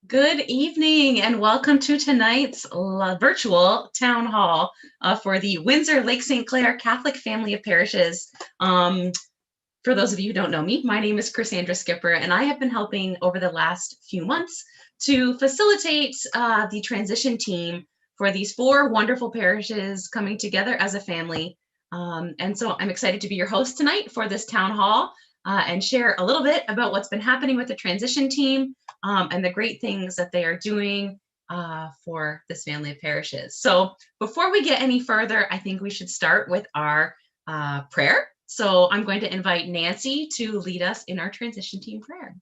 Good evening and welcome to tonight's virtual town hall for the Windsor Lake St. Clair Catholic Family of Parishes. For those of you who don't know me, my name is Cassandra Skipper, and I have been helping over the last few months to facilitate the transition team for these four wonderful parishes coming together as a family. And so I'm excited to be your host tonight for this town hall and share a little bit about what's been happening with the transition team and the great things that they are doing for this family of parishes. So before we get any further, I think we should start with our prayer. So I'm going to invite Nancy to lead us in our transition team prayer.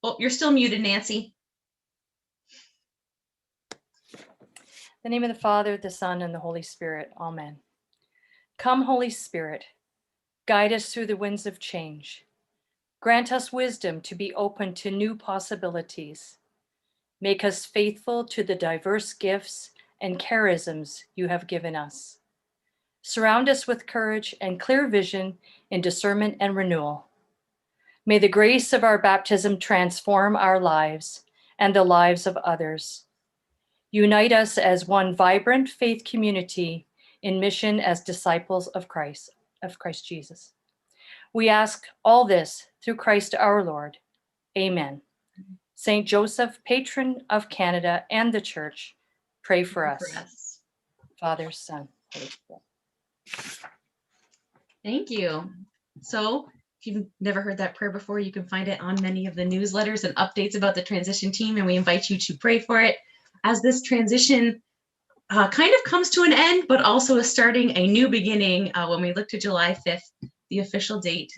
Oh, you're still muted, Nancy. In the name of the Father, the Son, and the Holy Spirit. Amen. Come, Holy Spirit, guide us through the winds of change. Grant us wisdom to be open to new possibilities. Make us faithful to the diverse gifts and charisms you have given us. Surround us with courage and clear vision in discernment and renewal. May the grace of our baptism transform our lives and the lives of others. Unite us as one vibrant faith community in mission as disciples of Christ Jesus. We ask all this through Christ our Lord. Amen. Saint Joseph, patron of Canada and the Church, pray for us. Father, Son, Holy Spirit. Thank you. So if you've never heard that prayer before, you can find it on many of the newsletters and updates about the transition team, and we invite you to pray for it as this transition kind of comes to an end, but also is starting a new beginning when we look to July 5th, the official date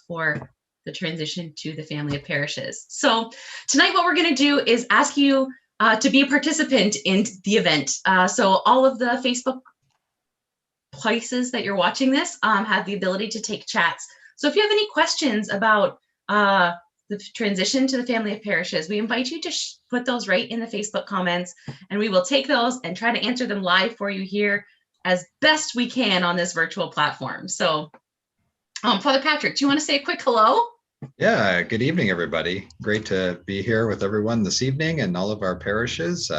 for the transition to the family of parishes. So tonight what we're going to do is ask you to be a participant in the event. So all of the Facebook places that you're watching this have the ability to take chats. So if you have any questions about the transition to the family of parishes, we invite you to put those right in the Facebook comments, and we will take those and try to answer them live for you here as best we can on this virtual platform. So Father Patrick, do you want to say a quick hello? Yeah, good evening, everybody. Great to be here with everyone this evening and all of our parishes,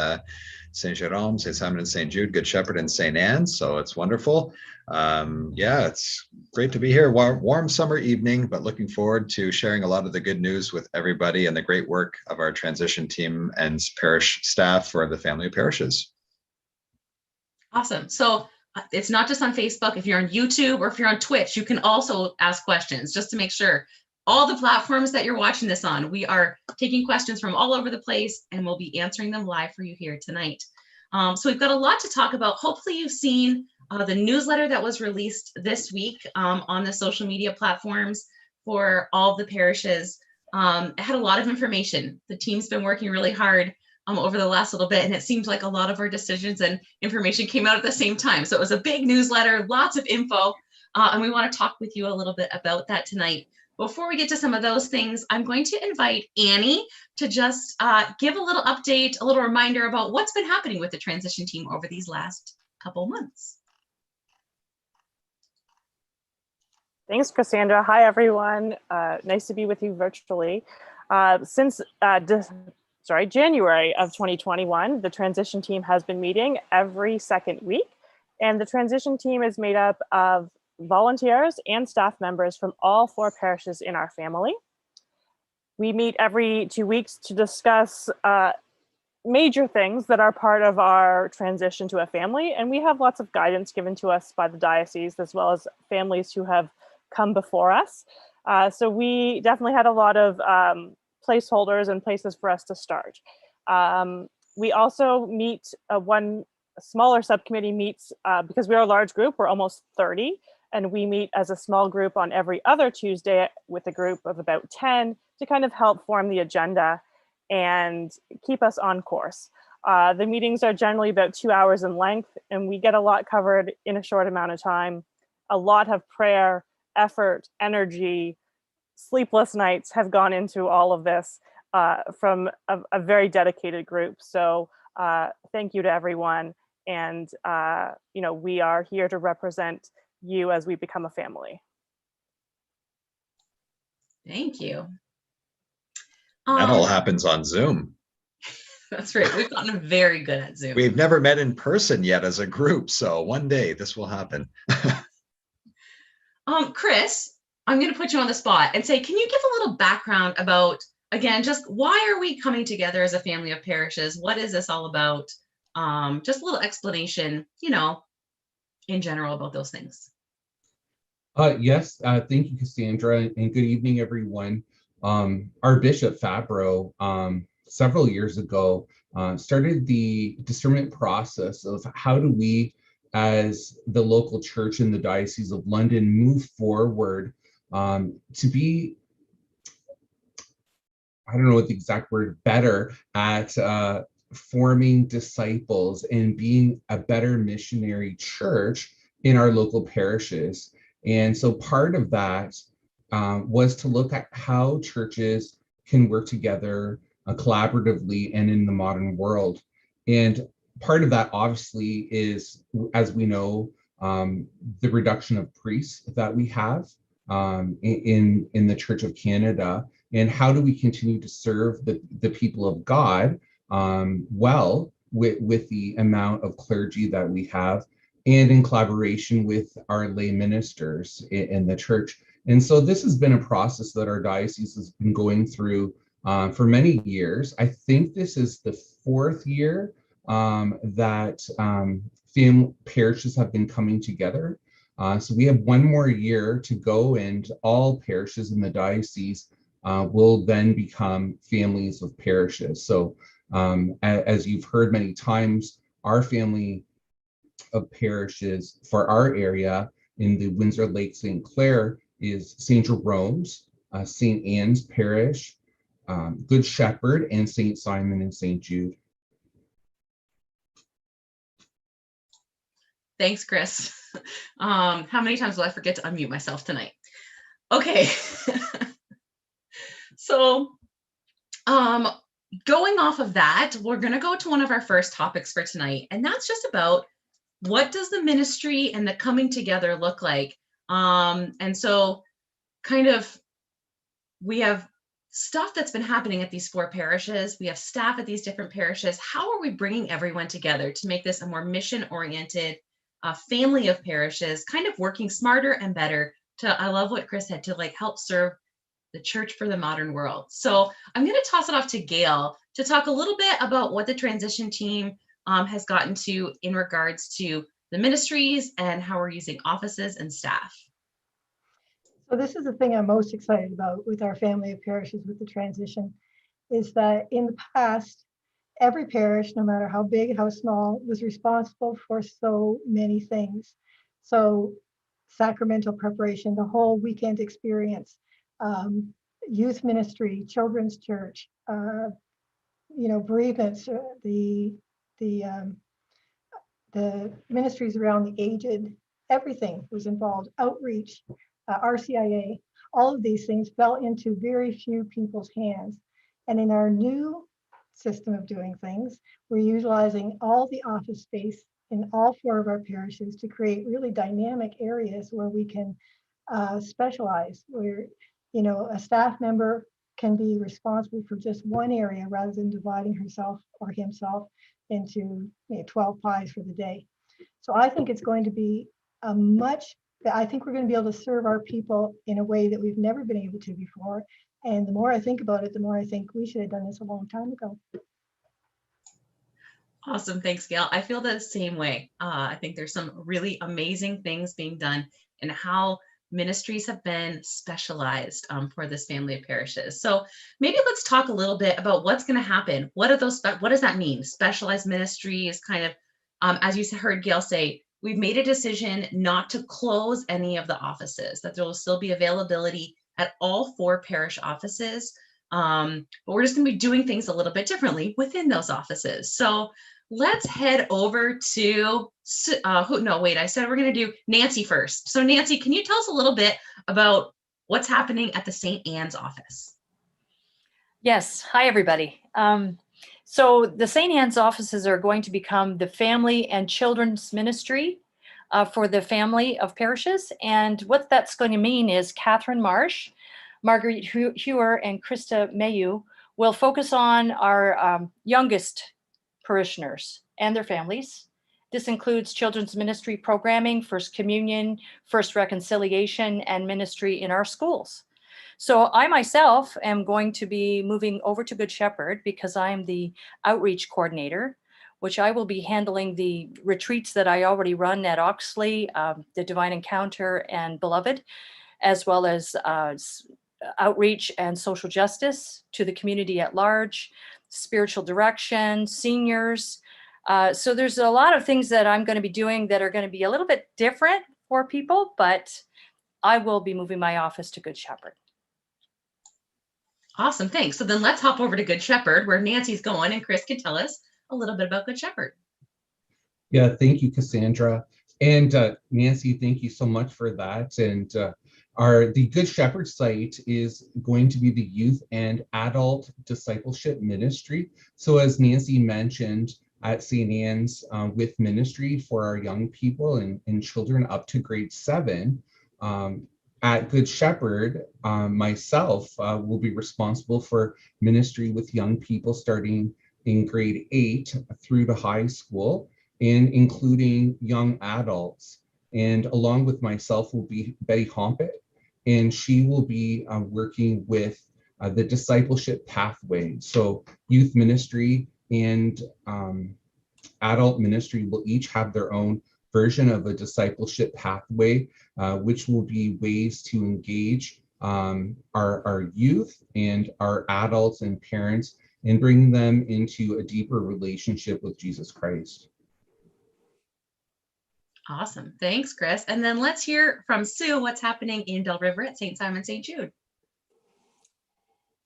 St. Jerome, St. Simon and St. Jude, Good Shepherd and St. Anne. So it's wonderful. Yeah, it's great to be here. Warm summer evening, but looking forward to sharing a lot of the good news with everybody and the great work of our transition team and parish staff for the family of parishes. Awesome. So it's not just on Facebook. If you're on YouTube or if you're on Twitch, you can also ask questions just to make sure. All the platforms that you're watching this on, we are taking questions from all over the place and we'll be answering them live for you here tonight. So we've got a lot to talk about. Hopefully you've seen the newsletter that was released this week on the social media platforms for all of the parishes. It had a lot of information. The team's been working really hard over the last little bit, and it seems like a lot of our decisions and information came out at the same time. So it was a big newsletter, lots of info, and we want to talk with you a little bit about that tonight. Before we get to some of those things, I'm going to invite Annie to just give a little update, a little reminder about what's been happening with the transition team over these last couple months. Thanks, Cassandra. Hi, everyone. Nice to be with you virtually. Since January of 2021, the transition team has been meeting every second week, and the transition team is made up of volunteers and staff members from all four parishes in our family. We meet every 2 weeks to discuss major things that are part of our transition to a family, and we have lots of guidance given to us by the diocese as well as families who have come before us. So we definitely had a lot of placeholders and places for us to start. We also meet, one smaller subcommittee meets, because we're a large group, we're almost 30, and we meet as a small group on every other Tuesday with a group of about 10 to kind of help form the agenda and keep us on course. The meetings are generally about 2 hours in length, and we get a lot covered in a short amount of time. A lot of prayer, effort, energy, sleepless nights have gone into all of this from a very dedicated group. So thank you to everyone. And we are here to represent you as we become a family. Thank you. That all happens on Zoom. That's right. We've gotten very good at Zoom. We've never met in person yet as a group, so one day this will happen. Chris, I'm going to put you on the spot and say, can you give a little background about, again, just why are we coming together as a family of parishes? What is this all about? Just a little explanation, in general about those things. Yes, thank you, Cassandra, and good evening, everyone. Our Bishop Fabro, several years ago, started the discernment process of how do we, as the local church in the Diocese of London, move forward to be, I don't know what the exact word, better at forming disciples and being a better missionary church in our local parishes. And so part of that was to look at how churches can work together collaboratively and in the modern world. And part of that obviously is, as we know, the reduction of priests that we have in the Church of Canada, and how do we continue to serve the people of God well with the amount of clergy that we have, and in collaboration with our lay ministers in the church. And so this has been a process that our diocese has been going through for many years. I think this is the 4th year that parishes have been coming together. So we have one more year to go, and all parishes in the diocese will then become families of parishes. So as you've heard many times, our family of parishes for our area in the Windsor Lake St. Clair is St. Jerome's, St. Anne's Parish, Good Shepherd, and St. Simon and St. Jude. Thanks, Chris. How many times will I forget to unmute myself tonight? Okay. So going off of that, we're going to go to one of our first topics for tonight, and that's just about what does the ministry and the coming together look like? And so kind of we have stuff that's been happening at these 4 parishes. We have staff at these different parishes. How are we bringing everyone together to make this a more mission-oriented family of parishes, kind of working smarter and better to, I love what Chris said, to like help serve the church for the modern world. So I'm going to toss it off to Gail to talk a little bit about what the transition team has gotten to in regards to the ministries and how we're using offices and staff. So this is the thing I'm most excited about with our family of parishes with the transition, is that in the past, every parish, no matter how big, how small, was responsible for so many things. So sacramental preparation, the whole weekend experience, youth ministry, children's church, bereavements, the ministries around the aged, everything was involved, outreach, RCIA, all of these things fell into very few people's hands. And in our new system of doing things, we're utilizing all the office space in all 4 of our parishes to create really dynamic areas where we can specialize, where a staff member can be responsible for just one area rather than dividing herself or himself into 12 pies for the day. So I think it's going to be I think we're going to be able to serve our people in a way that we've never been able to before. And the more I think about it, the more I think we should have done this a long time ago. Awesome. Thanks, Gail. I feel the same way. I think there's some really amazing things being done in how ministries have been specialized for this family of parishes. So maybe let's talk a little bit about what's going to happen. What does that mean? Specialized ministry is kind of, as you heard Gail say, we've made a decision not to close any of the offices, that there will still be availability at all 4 parish offices. But we're just going to be doing things a little bit differently within those offices. So let's head over to, I said we're going to do Nancy first. So Nancy, can you tell us a little bit about what's happening at the St. Anne's office? Yes. Hi, everybody. So the St. Anne's offices are going to become the family and children's ministry for the family of parishes. And what that's going to mean is Catherine Marsh, Marguerite Hewer and Krista Mayu will focus on our youngest parishioners and their families. This includes children's ministry programming, First Communion, First Reconciliation, and ministry in our schools. So I myself am going to be moving over to Good Shepherd because I am the outreach coordinator, which I will be handling the retreats that I already run at Oxley, the Divine Encounter and Beloved, as well as outreach and social justice to the community at large, spiritual direction, seniors. So there's a lot of things that I'm going to be doing that are going to be a little bit different for people, but I will be moving my office to Good Shepherd. Awesome, thanks. So then let's hop over to Good Shepherd, where Nancy's going, and Chris can tell us a little bit about Good Shepherd. Yeah, thank you, Cassandra. And Nancy, thank you so much for that. And the Good Shepherd site is going to be the youth and adult discipleship ministry. So as Nancy mentioned, at St. Anne's with ministry for our young people and children up to grade 7. At Good Shepherd, myself will be responsible for ministry with young people starting in grade 8 through to high school, and including young adults. And along with myself will be Betty Hompett, and she will be working with the discipleship pathway. So youth ministry and adult ministry will each have their own version of a discipleship pathway, which will be ways to engage our youth and our adults and parents and bring them into a deeper relationship with Jesus Christ. Awesome. Thanks, Chris. And then let's hear from Sue what's happening in Belle River at St. Simon St. Jude.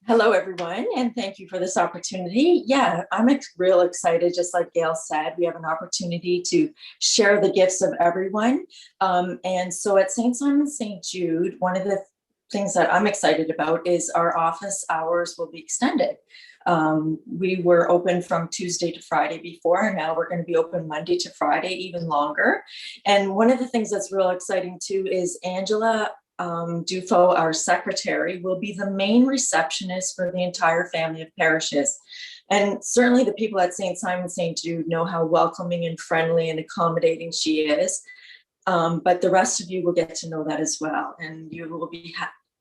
Hello, everyone, and thank you for this opportunity. Yeah, I'm real excited. Just like Gail said, we have an opportunity to share the gifts of everyone. And so at St. Simon St. Jude, one of the things that I'm excited about is our office hours will be extended. We were open from Tuesday to Friday before, and now we're going to be open Monday to Friday, even longer. And one of the things that's real exciting too is Angela Dufo, our secretary, will be the main receptionist for the entire family of parishes. And certainly the people at St. Simon St. Jude know how welcoming and friendly and accommodating she is. But the rest of you will get to know that as well, and you will be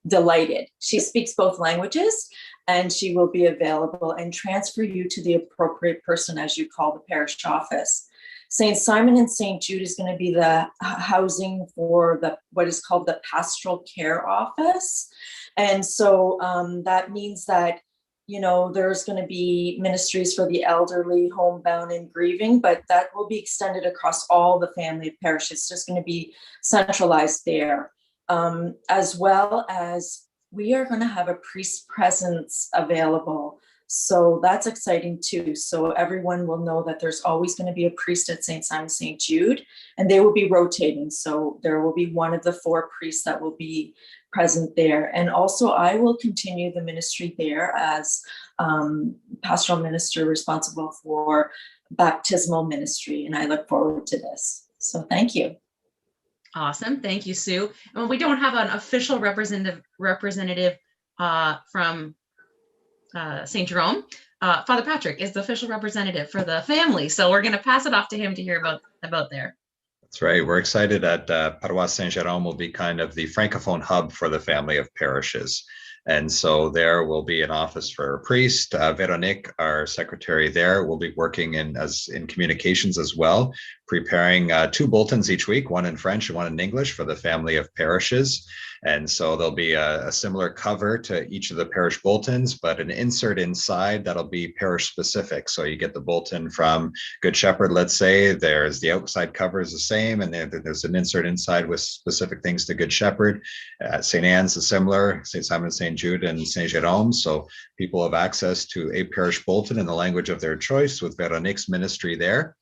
delighted. She speaks both languages, and she will be available and transfer you to the appropriate person as you call the parish office. St. Simon and St. Jude is going to be the housing for what is called the pastoral care office. And so that means that, there's going to be ministries for the elderly, homebound, and grieving, but that will be extended across all the family of parishes. It's just going to be centralized there. As well as we are going to have a priest presence available. So that's exciting too. So everyone will know that there's always going to be a priest at St. Simon St. Jude, and they will be rotating. So there will be one of the 4 priests that will be present there. And also I will continue the ministry there as pastoral minister responsible for baptismal ministry. And I look forward to this. So thank you. Awesome. Thank you, Sue. And we don't have an official representative from St. Jerome. Father Patrick is the official representative for the family. So we're going to pass it off to him to hear about there. That's right. We're excited that Paroisse Saint Jerome will be kind of the Francophone hub for the family of parishes. And so there will be an office for a priest. Veronique, our secretary there, will be working in communications as well, preparing 2 bulletins each week, one in French and one in English for the family of parishes. And so there'll be a similar cover to each of the parish bulletins, but an insert inside that'll be parish specific. So you get the bulletin from Good Shepherd, let's say, there's the outside cover is the same, and there's an insert inside with specific things to Good Shepherd. St. Anne's is similar, St. Simon, St. Jude, and St. Jerome. So people have access to a parish bulletin in the language of their choice with Veronique's ministry there.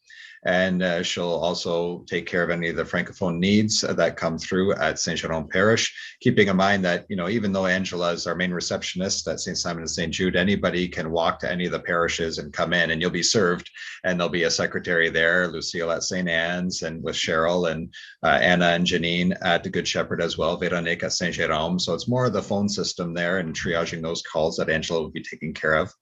And she'll also take care of any of the Francophone needs that come through at St. Jerome Parish, keeping in mind that, even though Angela is our main receptionist at St. Simon and St. Jude, anybody can walk to any of the parishes and come in and you'll be served. And there'll be a secretary there, Lucille at St. Anne's, and with Cheryl and Anna and Janine at the Good Shepherd as well, Veronique at St. Jerome. So it's more of the phone system there and triaging those calls that Angela will be taking care of.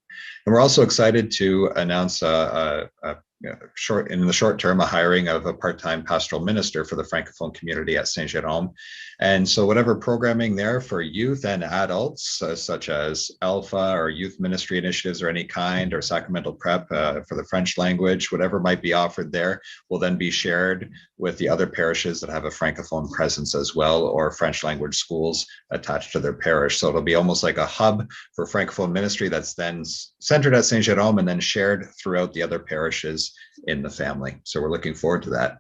And we're also excited to announce in the short term, a hiring of a part-time pastoral minister for the Francophone community at St. Jerome. And so whatever programming there for youth and adults, such as Alpha or youth ministry initiatives or any kind, or sacramental prep for the French language, whatever might be offered there will then be shared with the other parishes that have a Francophone presence as well, or French language schools attached to their parish. So it'll be almost like a hub for Francophone ministry that's then centered at St. Jerome and then shared throughout the other parishes in the family. So we're looking forward to that.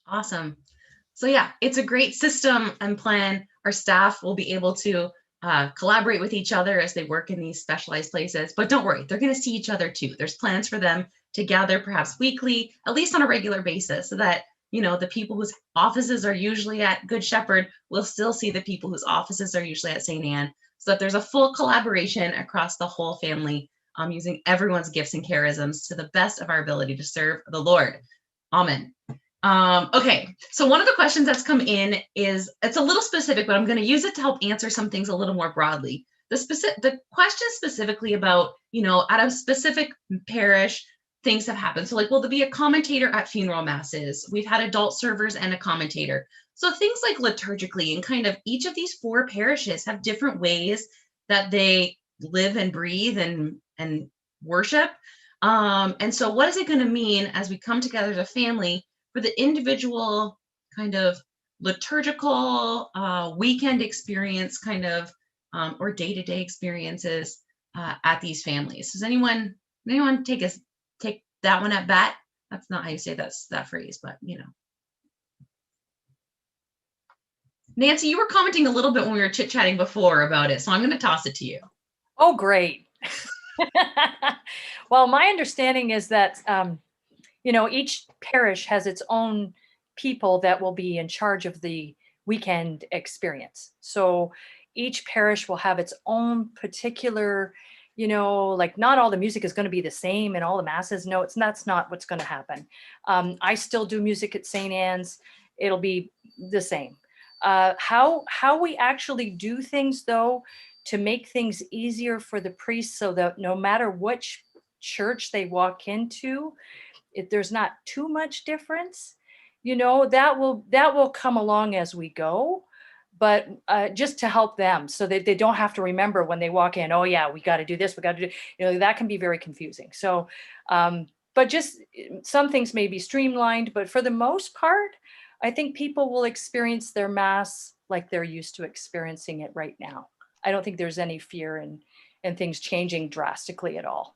Awesome. So yeah, it's a great system and plan. Our staff will be able to collaborate with each other as they work in these specialized places. But don't worry, they're going to see each other too. There's plans for them to gather perhaps weekly, at least on a regular basis, so that, the people whose offices are usually at Good Shepherd will still see the people whose offices are usually at St. Anne, so that there's a full collaboration across the whole family, using everyone's gifts and charisms to the best of our ability to serve the Lord. Amen. Okay, so one of the questions that's come in is, it's a little specific, but I'm going to use it to help answer some things a little more broadly. The question specifically about, at a specific parish, things have happened. So like, will there be a commentator at funeral masses? We've had adult servers and a commentator. So things like liturgically, and kind of each of these 4 parishes have different ways that they live and breathe and worship. And so what is it going to mean as we come together as a family for the individual kind of liturgical weekend experience kind of or day-to-day experiences at these families? Does anyone take that one at bat? That's not how you say that phrase, but Nancy, you were commenting a little bit when we were chit-chatting before about it, so I'm going to toss it to you. Oh, great. Well, my understanding is that each parish has its own people that will be in charge of the weekend experience. So each parish will have its own particular, like not all the music is going to be the same in all the masses. No, that's not what's going to happen. I still do music at St. Anne's. It'll be the same. How we actually do things, though, to make things easier for the priests, so that no matter which church they walk into, if there's not too much difference, that will come along as we go, but just to help them so that they don't have to remember when they walk in, oh yeah, we got to do this, we got to do, that can be very confusing. So, but just some things may be streamlined, but for the most part, I think people will experience their mass like they're used to experiencing it right now. I don't think there's any fear in things changing drastically at all.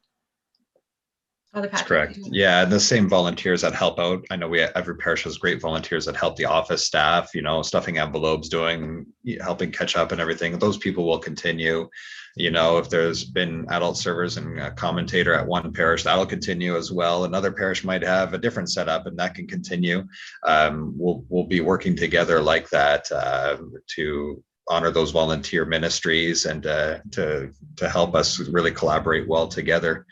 That's correct. Yeah, and the same volunteers that help out. I know every parish has great volunteers that help the office staff, stuffing envelopes, helping catch up and everything. Those people will continue. If there's been adult servers and a commentator at one parish, that'll continue as well. Another parish might have a different setup, and that can continue. We'll be working together like that to honor those volunteer ministries and to help us really collaborate well together.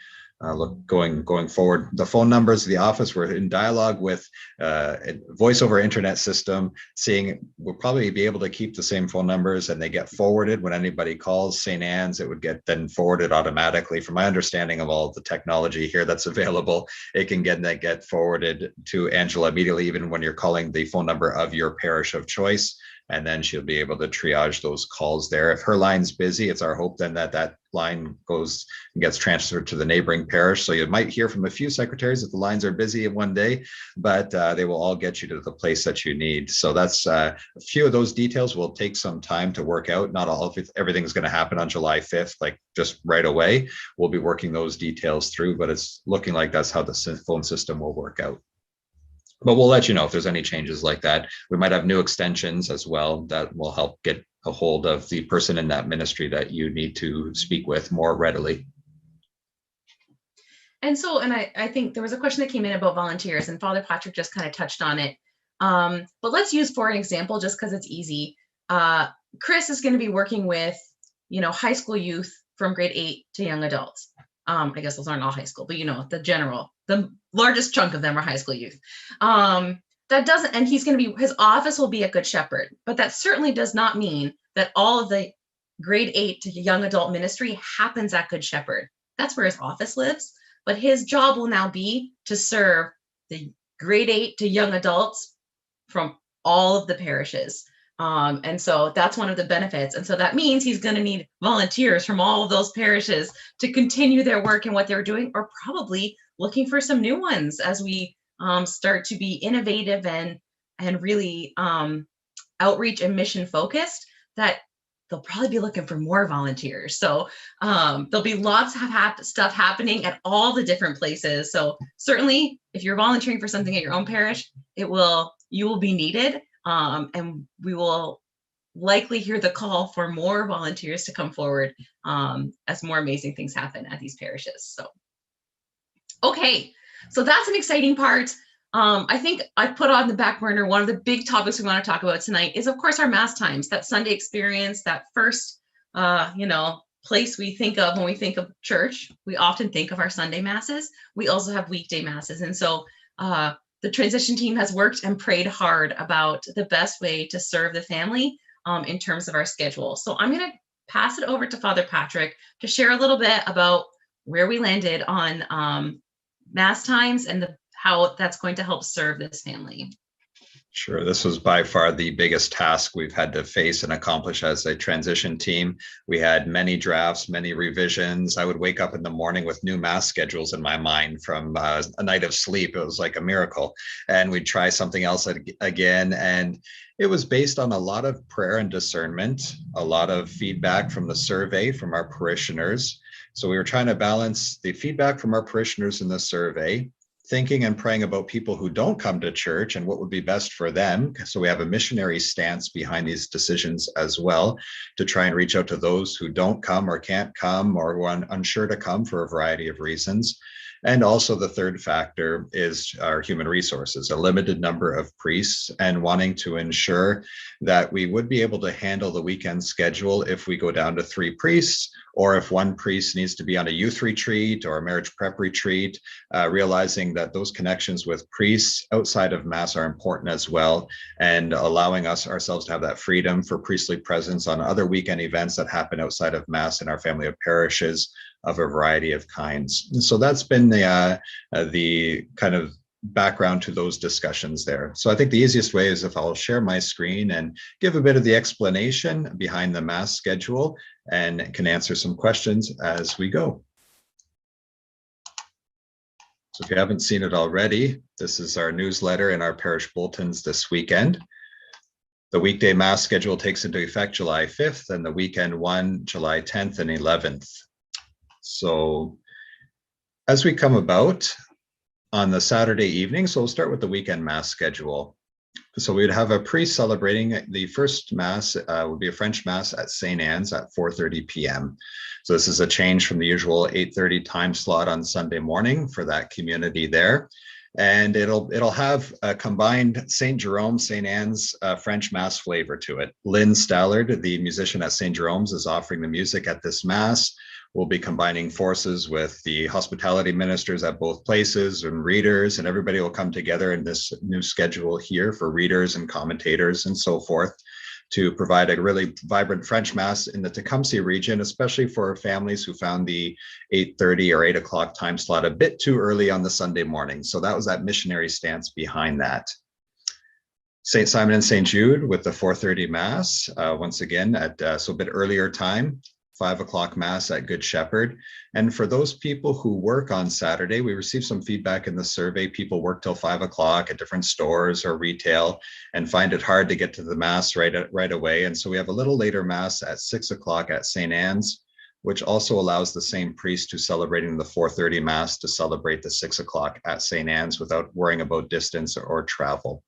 Going forward, the phone numbers of the office, we're in dialogue with a voice over internet system, seeing we'll probably be able to keep the same phone numbers, and they get forwarded when anybody calls St. Anne's. It would get then forwarded automatically. From my understanding of all the technology here that's available, it can get forwarded to Angela immediately, even when you're calling the phone number of your parish of choice. And then she'll be able to triage those calls there. If her line's busy, it's our hope then that line goes and gets transferred to the neighboring parish. So you might hear from a few secretaries if the lines are busy in one day, but they will all get you to the place that you need. So that's a few of those details will take some time to work out. Not all of everything's going to happen on July 5th, like just right away. We'll be working those details through, but it's looking like that's how the phone system will work out. But we'll let you know if there's any changes like that. We might have new extensions as well that will help get a hold of the person in that ministry that you need to speak with more readily. And I think there was a question that came in about volunteers, and Father Patrick just kind of touched on it. But let's use for an example, just because it's easy. Chris is going to be working with, high school youth from grade 8 to young adults. I guess those aren't all high school, but the largest chunk of them are high school youth. And his office will be at Good Shepherd, but that certainly does not mean that all of the grade 8 to young adult ministry happens at Good Shepherd. That's where his office lives, but his job will now be to serve the grade 8 to young adults from all of the parishes. And so that's one of the benefits. And so that means he's going to need volunteers from all of those parishes to continue their work in what they're doing, or probably looking for some new ones as we start to be innovative and really outreach and mission focused, that they'll probably be looking for more volunteers. So there'll be lots of stuff happening at all the different places. So certainly if you're volunteering for something at your own parish, you will be needed. And we will likely hear the call for more volunteers to come forward as more amazing things happen at these parishes. So, okay, so that's an exciting part. I think I put on the back burner one of the big topics we want to talk about tonight is, of course, our Mass times, that Sunday experience, that first, place we think of when we think of church. We often think of our Sunday Masses. We also have weekday Masses. And so the transition team has worked and prayed hard about the best way to serve the family in terms of our schedule. So I'm going to pass it over to Father Patrick to share a little bit about where we landed on Mass times and how that's going to help serve this family. Sure. This was by far the biggest task we've had to face and accomplish as a transition team. We had many drafts, many revisions. I would wake up in the morning with new Mass schedules in my mind from a night of sleep. It was like a miracle. And we'd try something else again. And it was based on a lot of prayer and discernment, a lot of feedback from the survey from our parishioners. So we were trying to balance the feedback from our parishioners in the survey, thinking and praying about people who don't come to church and what would be best for them. So we have a missionary stance behind these decisions as well, to try and reach out to those who don't come or can't come or who are unsure to come for a variety of reasons. And also the third factor is our human resources, a limited number of priests, and wanting to ensure that we would be able to handle the weekend schedule if we go down to 3 priests, or if one priest needs to be on a youth retreat or a marriage prep retreat, realizing that those connections with priests outside of Mass are important as well, and allowing ourselves to have that freedom for priestly presence on other weekend events that happen outside of Mass in our family of parishes of a variety of kinds. And so that's been the kind of background to those discussions there. So I think the easiest way is if I'll share my screen and give a bit of the explanation behind the Mass schedule, and can answer some questions as we go. So if you haven't seen it already, this is our newsletter and our parish bulletins this weekend. The weekday Mass schedule takes into effect July 5th and the weekend one, July 10th and 11th. So as we come about on the Saturday evening, so we'll start with the weekend Mass schedule. So we'd have a priest celebrating the first Mass, would be a French Mass at St. Anne's at 4:30 p.m. So this is a change from the usual 8:30 time slot on Sunday morning for that community there. And it'll have a combined St. Jerome, St. Anne's French Mass flavor to it. Lynn Stallard, the musician at St. Jerome's, is offering the music at this Mass. We'll be combining forces with the hospitality ministers at both places and readers, and everybody will come together in this new schedule here for readers and commentators and so forth to provide a really vibrant French Mass in the Tecumseh region, especially for families who found the 8:30 or 8 o'clock time slot a bit too early on the Sunday morning. So that was that missionary stance behind that. St. Simon and St. Jude with the 4:30 Mass, once again at so a bit earlier time. 5 o'clock Mass at Good Shepherd. And for those people who work on Saturday, we received some feedback in the survey. People work till 5 o'clock at different stores or retail and find it hard to get to the Mass right away. And so we have a little later Mass at 6 o'clock at St. Anne's, which also allows the same priest who's celebrating the 4:30 Mass to celebrate the 6 o'clock at St. Anne's without worrying about distance or travel.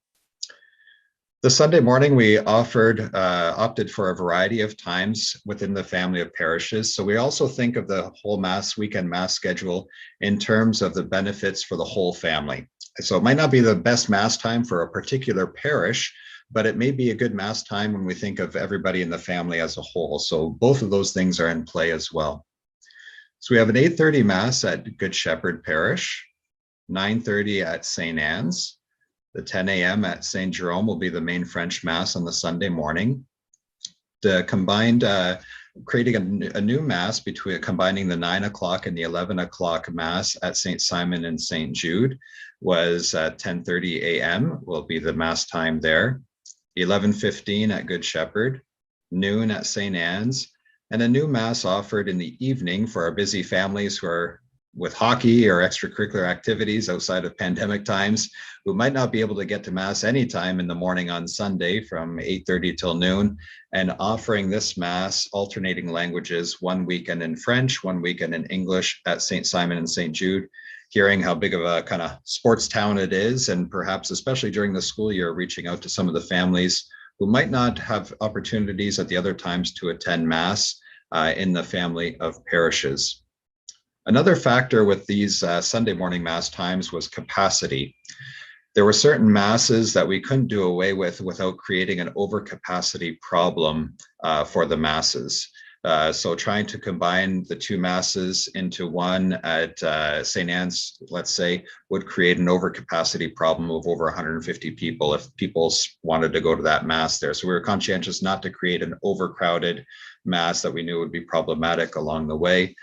The Sunday morning, we opted for a variety of times within the family of parishes. So we also think of the whole weekend Mass schedule in terms of the benefits for the whole family. So it might not be the best Mass time for a particular parish, but it may be a good Mass time when we think of everybody in the family as a whole. So both of those things are in play as well. So we have an 8:30 Mass at Good Shepherd Parish, 9:30 at St. Anne's. The 10 a.m. at St. Jerome will be the main French Mass on the Sunday morning. The combined, creating a new Mass combining the 9 o'clock and the 11 o'clock Mass at St. Simon and St. Jude was 10:30 a.m. will be the Mass time there. 11:15 at Good Shepherd, noon at St. Anne's, and a new Mass offered in the evening for our busy families who are with hockey or extracurricular activities outside of pandemic times, who might not be able to get to Mass anytime in the morning on Sunday from 8:30 till noon, and offering this Mass alternating languages, one weekend in French, one weekend in English at St. Simon and St. Jude, hearing how big of a kind of sports town it is, and perhaps especially during the school year, reaching out to some of the families who might not have opportunities at the other times to attend Mass in the family of parishes. Another factor with these Sunday morning Mass times was capacity. There were certain Masses that we couldn't do away with without creating an overcapacity problem for the Masses. So trying to combine the two Masses into one at St. Anne's, let's say, would create an overcapacity problem of over 150 people if people wanted to go to that Mass there. So we were conscientious not to create an overcrowded Mass that we knew would be problematic along the way.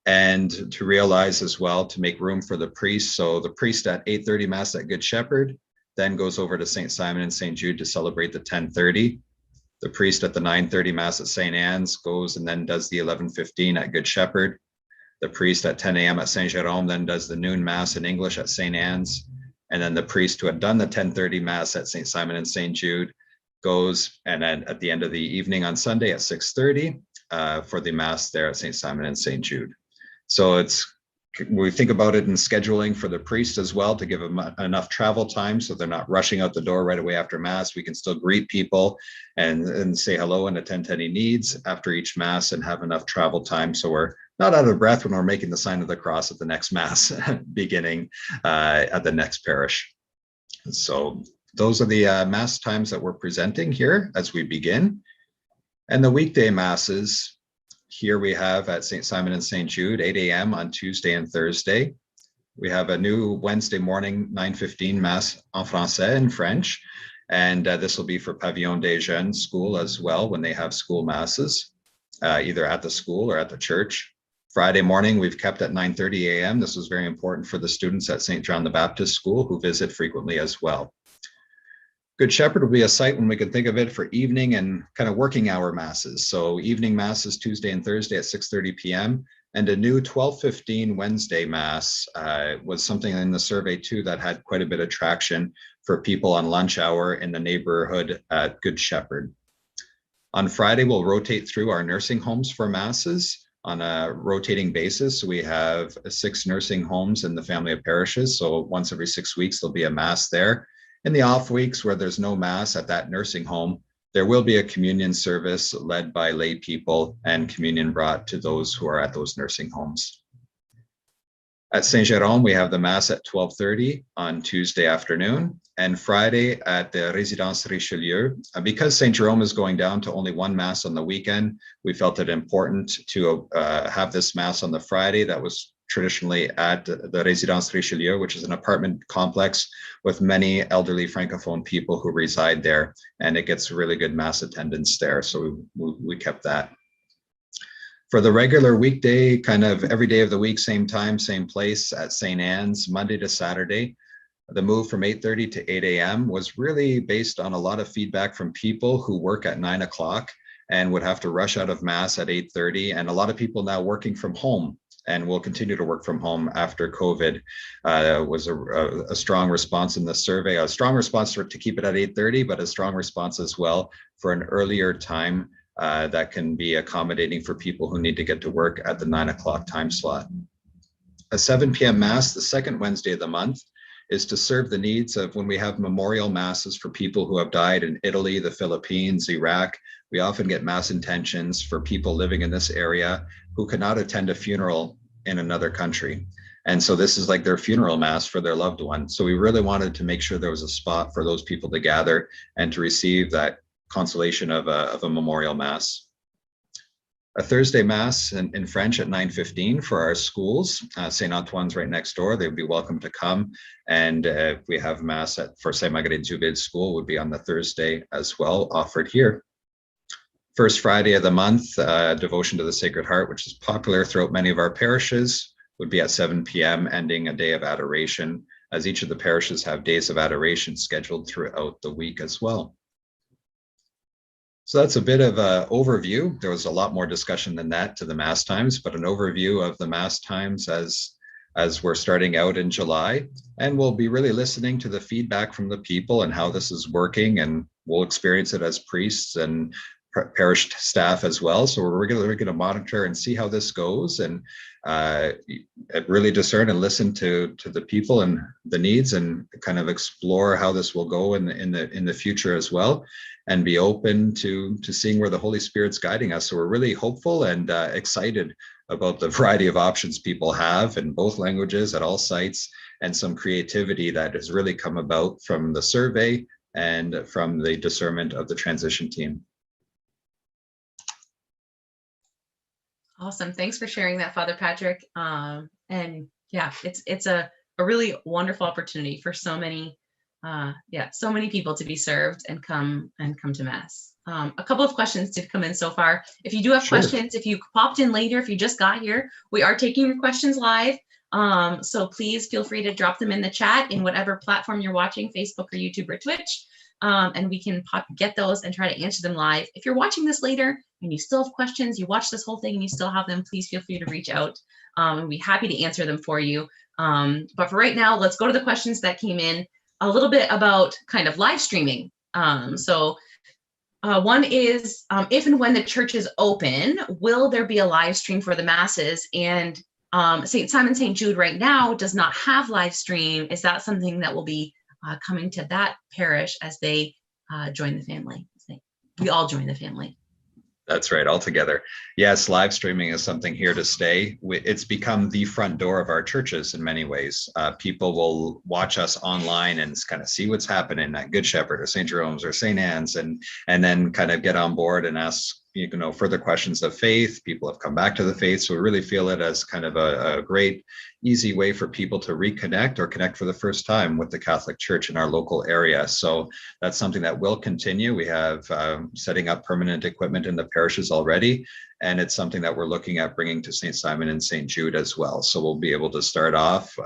And to realize as well, to make room for the priest. So the priest at 8:30 Mass at Good Shepherd then goes over to St. Simon and St. Jude to celebrate the 10:30. The priest at the 9:30 Mass at St. Anne's goes and then does the 11:15 at Good Shepherd. The priest at 10 a.m. at St. Jerome then does the noon Mass in English at St. Anne's. And then the priest who had done the 10:30 Mass at St. Simon and St. Jude goes, and then at the end of the evening on Sunday at 6:30 for the Mass there at St. Simon and St. Jude. So we think about it in scheduling for the priest as well, to give them enough travel time so they're not rushing out the door right away after Mass. We can still greet people and say hello and attend to any needs after each Mass and have enough travel time so we're not out of breath when we're making the sign of the cross at the next Mass beginning at the next parish. So those are the Mass times that we're presenting here as we begin. And the weekday Masses, here we have at St. Simon and St. Jude, 8 a.m. on Tuesday and Thursday. We have a new Wednesday morning, 9:15 Mass en français in French. And this will be for Pavillon des Jeunes school as well when they have school Masses, either at the school or at the church. Friday morning, we've kept at 9:30 a.m. This was very important for the students at St. John the Baptist School who visit frequently as well. Good Shepherd will be a site when we can think of it for evening and kind of working hour Masses. So evening Masses Tuesday and Thursday at 6:30 p.m. and a new 12:15 Wednesday Mass was something in the survey too that had quite a bit of traction for people on lunch hour in the neighborhood at Good Shepherd. On Friday, we'll rotate through our nursing homes for Masses on a rotating basis. So we have 6 nursing homes in the family of parishes. So once every 6 weeks, there'll be a Mass there. In the off weeks where there's no Mass at that nursing home, there will be a communion service led by lay people and communion brought to those who are at those nursing homes. At St. Jerome, we have the Mass at 12:30 on Tuesday afternoon, and Friday at the Résidence Richelieu. Because St. Jerome is going down to only one Mass on the weekend, we felt it important to have this Mass on the Friday that was traditionally at the Résidence Richelieu, which is an apartment complex with many elderly Francophone people who reside there, and it gets really good Mass attendance there, so we kept that. For the regular weekday, kind of every day of the week, same time, same place at St. Anne's, Monday to Saturday, the move from 8:30 to 8 a.m. was really based on a lot of feedback from people who work at 9 o'clock and would have to rush out of Mass at 8:30, and a lot of people now working from home and will continue to work from home after COVID. Was a strong response in the survey, a strong response to keep it at 8:30, but a strong response as well for an earlier time that can be accommodating for people who need to get to work at the 9 o'clock time slot. A 7 p.m. Mass, the second Wednesday of the month, is to serve the needs of when we have memorial masses for people who have died in Italy, the Philippines, Iraq. We often get mass intentions for people living in this area who cannot attend a funeral in another country. And so this is like their funeral mass for their loved one. So we really wanted to make sure there was a spot for those people to gather and to receive that consolation of a memorial mass. A Thursday mass in French at 9:15 for our schools. St. Antoine's right next door. They'd be welcome to come. And we have mass for St. Marguerite-du-Vide School would be on the Thursday as well, offered here. First Friday of the month, devotion to the Sacred Heart, which is popular throughout many of our parishes, would be at 7 p.m., ending a day of adoration, as each of the parishes have days of adoration scheduled throughout the week as well. So that's a bit of an overview. There was a lot more discussion than that to the Mass times, but an overview of the Mass times as we're starting out in July. And we'll be really listening to the feedback from the people and how this is working, and we'll experience it as priests and parish staff as well. So we're going to monitor and see how this goes, and really discern and listen to the people and the needs, and kind of explore how this will go in the future as well, and be open to seeing where the Holy Spirit's guiding us. So we're really hopeful and excited about the variety of options people have in both languages at all sites, and some creativity that has really come about from the survey and from the discernment of the transition team. Awesome. Thanks for sharing that, Father Patrick. And yeah, it's a really wonderful opportunity for so many people to be served and come to Mass. A couple of questions did come in so far. If you do have questions, if you popped in later, if you just got here, we are taking your questions live. So please feel free to drop them in the chat in whatever platform you're watching, Facebook or YouTube or Twitch. And we can get those and try to answer them live. If you're watching this later and you still have questions, you watch this whole thing and you still have them, please feel free to reach out. And we'll be happy to answer them for you. But for right now, let's go to the questions that came in. A little bit about kind of live streaming. One is, if and when the church is open, will there be a live stream for the masses? And St. Simon St. Jude right now does not have live stream. Is that something that will be coming to that parish as they join the family? We all join the family. That's right, all together. Yes, live streaming is something here to stay. It's become the front door of our churches in many ways. People will watch us online and kind of see what's happening at Good Shepherd or St. Jerome's or St. Anne's, and then kind of get on board and ask further questions of faith. People have come back to the faith, so we really feel it as kind of a great, easy way for people to reconnect or connect for the first time with the Catholic Church in our local area. So that's something that will continue. We have setting up permanent equipment in the parishes already, and it's something that we're looking at bringing to St. Simon and St. Jude as well. So we'll be able to start off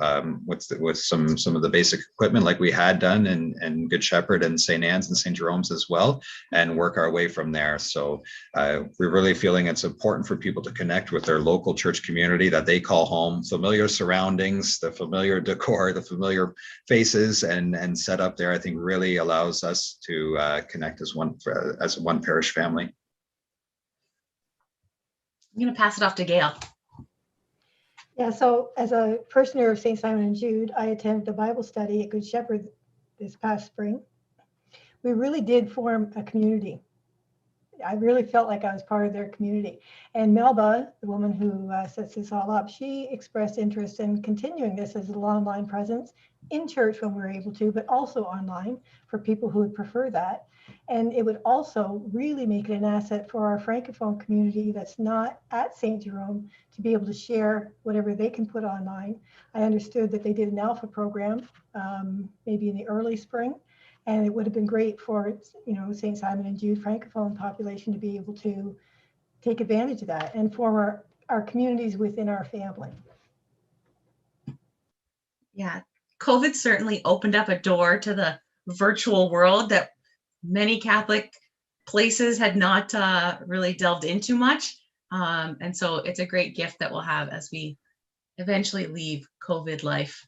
with some of the basic equipment like we had done in Good Shepherd and St. Anne's and St. Jerome's as well, and work our way from there. So we're really feeling it's important for people to connect with their local church community that they call home, familiar surroundings, the familiar decor, the familiar faces, and set up there, I think really allows us to connect as one parish family. I'm going to pass it off to Gail. Yeah, so as a parishioner of St. Simon and Jude, I attended a Bible study at Good Shepherd this past spring. We really did form a community. I really felt like I was part of their community. And Melba, the woman who sets this all up, she expressed interest in continuing this as an online presence in church when we're able to, but also online for people who would prefer that. And it would also really make it an asset for our Francophone community that's not at St. Jerome to be able to share whatever they can put online. I understood that they did an alpha program maybe in the early spring, and it would have been great for St. Simon and Jude Francophone population to be able to take advantage of that and form our communities within our family. Yeah, COVID certainly opened up a door to the virtual world that many Catholic places had not really delved into much. And so it's a great gift that we'll have as we eventually leave COVID life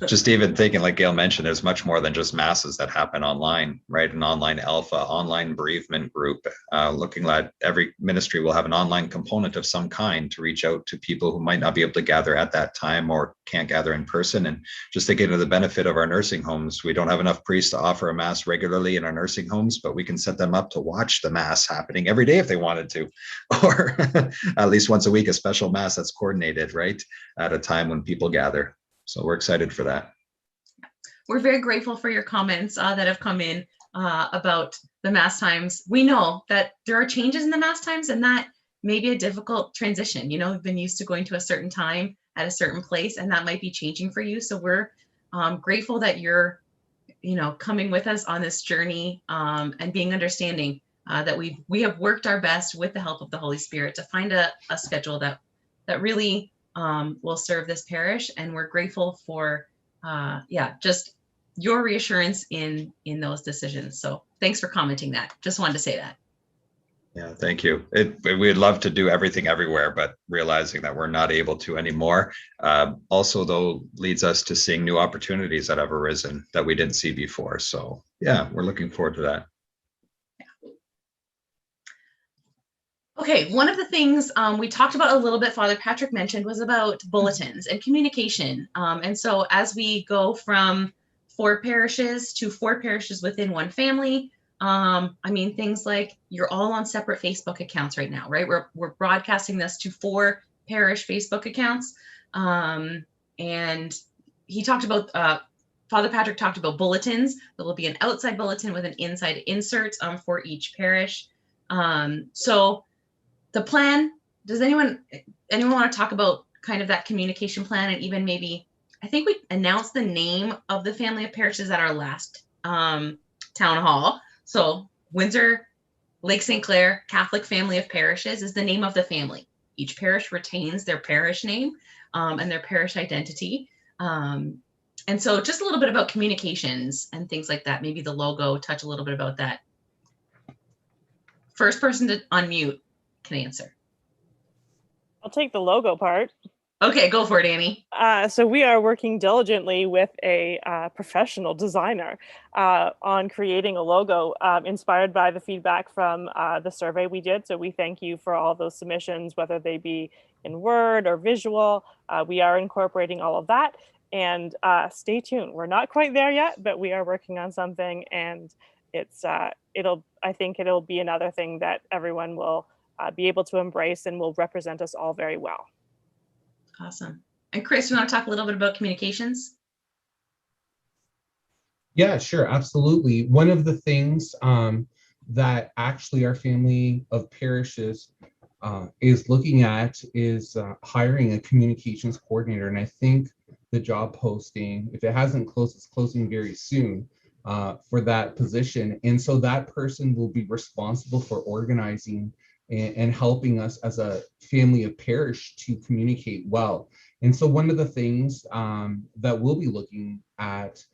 Just even thinking, like Gail mentioned, there's much more than just masses that happen online, right? An online alpha, online bereavement group, looking at every ministry will have an online component of some kind to reach out to people who might not be able to gather at that time or can't gather in person. And just thinking of the benefit of our nursing homes, we don't have enough priests to offer a mass regularly in our nursing homes, but we can set them up to watch the mass happening every day if they wanted to, or at least once a week, a special mass that's coordinated, right? At a time when people gather. So we're excited for that. We're very grateful for your comments that have come in about the mass times. We know that there are changes in the mass times, and that may be a difficult transition. You know, we've been used to going to a certain time at a certain place, and that might be changing for you. So we're grateful that you're, you know, coming with us on this journey and being understanding that we have worked our best with the help of the Holy Spirit to find a schedule that really will serve this parish, and we're grateful for just your reassurance in those decisions. So thanks for commenting that. Just wanted to say that. Yeah, thank you. We'd love to do everything everywhere, but realizing that we're not able to anymore also though leads us to seeing new opportunities that have arisen that we didn't see before. So yeah, we're looking forward to that. Okay, one of the things we talked about a little bit, Father Patrick mentioned, was about bulletins and communication. And so as we go from 4 parishes to 4 parishes within one family, I mean, things like you're all on separate Facebook accounts right now, right? We're broadcasting this to 4 parish Facebook accounts. And he talked about, Father Patrick talked about bulletins. There will be an outside bulletin with an inside insert for each parish. So the plan, does anyone want to talk about kind of that communication plan, and even maybe, I think we announced the name of the family of parishes at our last town hall. So Windsor Lake St. Clair Catholic Family of Parishes is the name of the family. Each parish retains their parish name and their parish identity. And so just a little bit about communications and things like that. Maybe the logo, touch a little bit about that. First person to unmute can answer. I'll take the logo part. Okay, go for it, Annie. So we are working diligently with a professional designer on creating a logo inspired by the feedback from the survey we did. So we thank you for all those submissions, whether they be in Word or visual. We are incorporating all of that, and stay tuned. We're not quite there yet, but we are working on something, and it's I think it'll be another thing that everyone will be able to embrace and will represent us all very well. Awesome. And Chris, you want to talk a little bit about communications? Yeah, sure, absolutely. One of the things that actually our family of parishes is looking at is hiring a communications coordinator. And I think the job posting, if it hasn't closed, it's closing very soon for that position. And so that person will be responsible for organizing and helping us as a family of parish to communicate well. And so one of the things that we'll be looking at,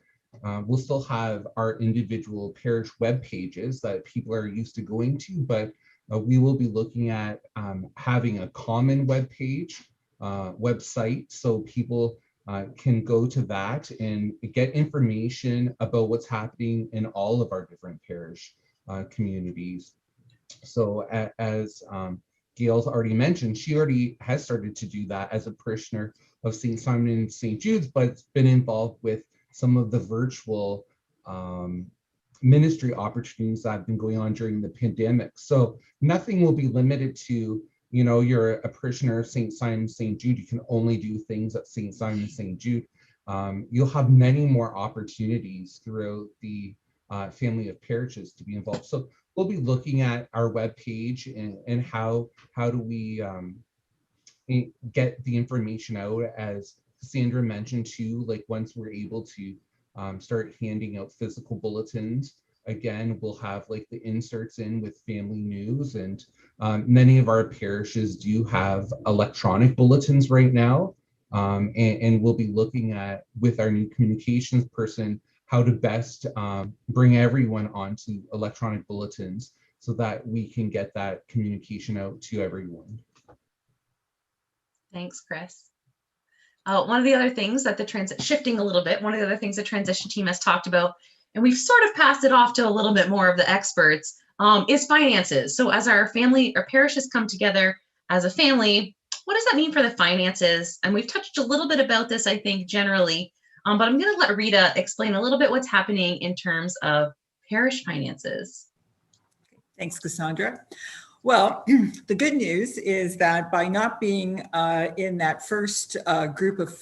we'll still have our individual parish web pages that people are used to going to, but we will be looking at having a common web page, website, so people can go to that and get information about what's happening in all of our different parish communities. So as Gail's already mentioned, she already has started to do that as a parishioner of St. Simon and St. Jude's, but it's been involved with some of the virtual ministry opportunities that have been going on during the pandemic. So nothing will be limited to, you know, you're a parishioner of St. Simon, St. Jude, you can only do things at St. Simon, St. Jude. You'll have many more opportunities throughout the family of parishes to be involved. So we'll be looking at our webpage and how do we get the information out, as Cassandra mentioned too, like once we're able to start handing out physical bulletins. Again, we'll have like the inserts in with family news, and many of our parishes do have electronic bulletins right now. And we'll be looking at, with our new communications person, how to best bring everyone onto electronic bulletins so that we can get that communication out to everyone. Thanks, Chris. One of the other things that shifting a little bit, one of the other things the transition team has talked about, and we've sort of passed it off to a little bit more of the experts, is finances. So as our parishes come together as a family, what does that mean for the finances? And we've touched a little bit about this, I think, generally, but I'm going to let Rita explain a little bit what's happening in terms of parish finances. Thanks, Cassandra. Well, the good news is that by not being in that first group of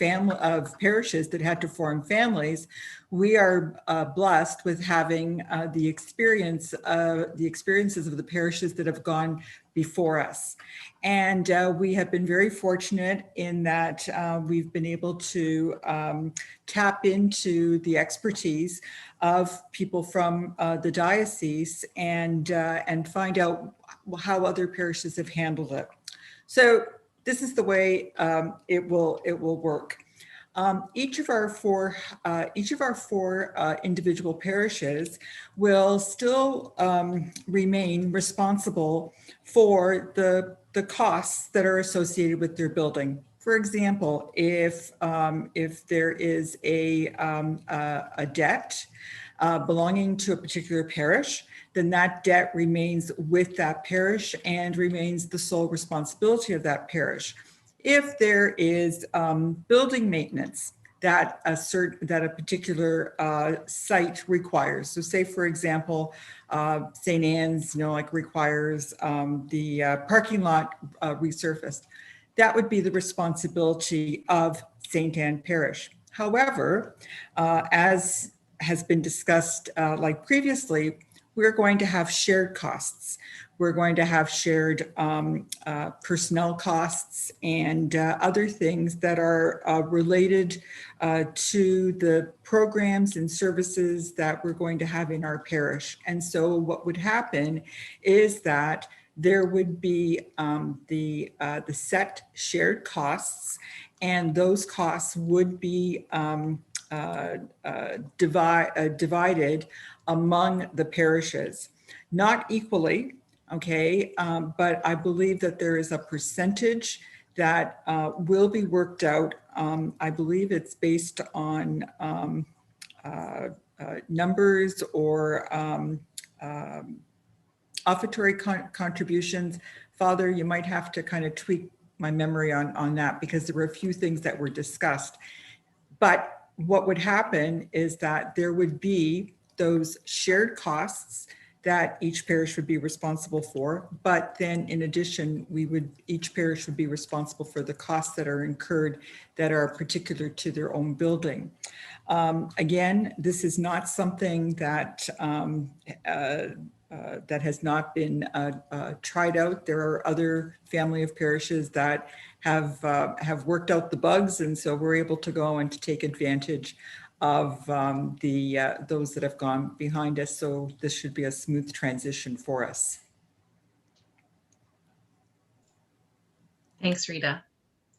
parishes that had to form families, we are blessed with having the experiences of the parishes that have gone before us. And we have been very fortunate in that we've been able to tap into the expertise of people from the diocese and find out how other parishes have handled it. So this is the way it will work. Each of our four individual parishes will still remain responsible for the costs that are associated with their building. For example, if there is a debt belonging to a particular parish, then that debt remains with that parish and remains the sole responsibility of that parish. If there is building maintenance that a particular site requires, so say for example, St. Anne's, requires the parking lot resurfaced, that would be the responsibility of St. Anne Parish. However, as has been discussed like previously, we're going to have shared costs. We're going to have shared personnel costs and other things that are related to the programs and services that we're going to have in our parish. And so what would happen is that there would be the set shared costs, and those costs would be divided among the parishes, not equally, okay, but I believe that there is a percentage that will be worked out. I believe it's based on numbers or offertory contributions. Father, you might have to kind of tweak my memory on that, because there were a few things that were discussed. But what would happen is that there would be those shared costs that each parish would be responsible for, but then in addition, each parish would be responsible for the costs that are incurred that are particular to their own building. Again, this is not something that that has not been tried out. There are other family of parishes that have worked out the bugs, and so we're able to go and to take advantage of those that have gone behind us. So this should be a smooth transition for us. Thanks, Rita.